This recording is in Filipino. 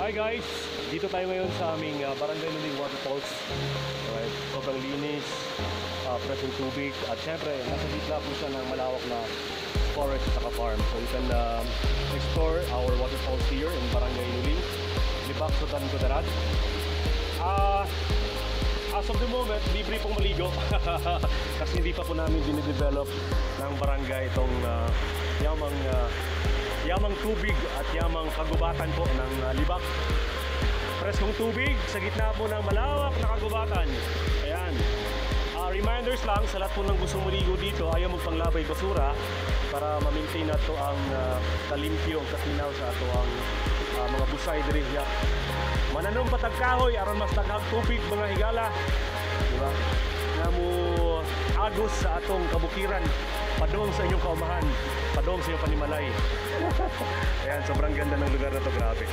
Hi guys! Dito tayo ngayon sa aming barangay Nuling Waterfalls. Alright, sobrang linis, fresh yung tubig, at syempre nasa gitna po siya ng malawak na forest at farm. So you can explore our waterfalls here in barangay Nuling, Lebak, Sultan Kudarat. As of the moment, libre pong maligo kasi hindi pa po namin dinidevelop ng barangay itong yamang tubig at yamang kagubatan po ng Lebak. Preskong tubig sa gitna po ng malawak na kagubatan. Ayan. Reminders lang sa lahat po ng gustong maligo dito, ayaw magpanglabay basura para ma-maintain nato ang kalimpyo, katinaw sa ato ang mga busay diri niya. Mananong patagkahoy aron mas daghang tubig mga higala. Diba? Nga mo agos sa atong kabukiran, padong sa inyong kaumahan, padong sa inyong panimalay. Ayan, sobrang ganda ng lugar na to, grabe.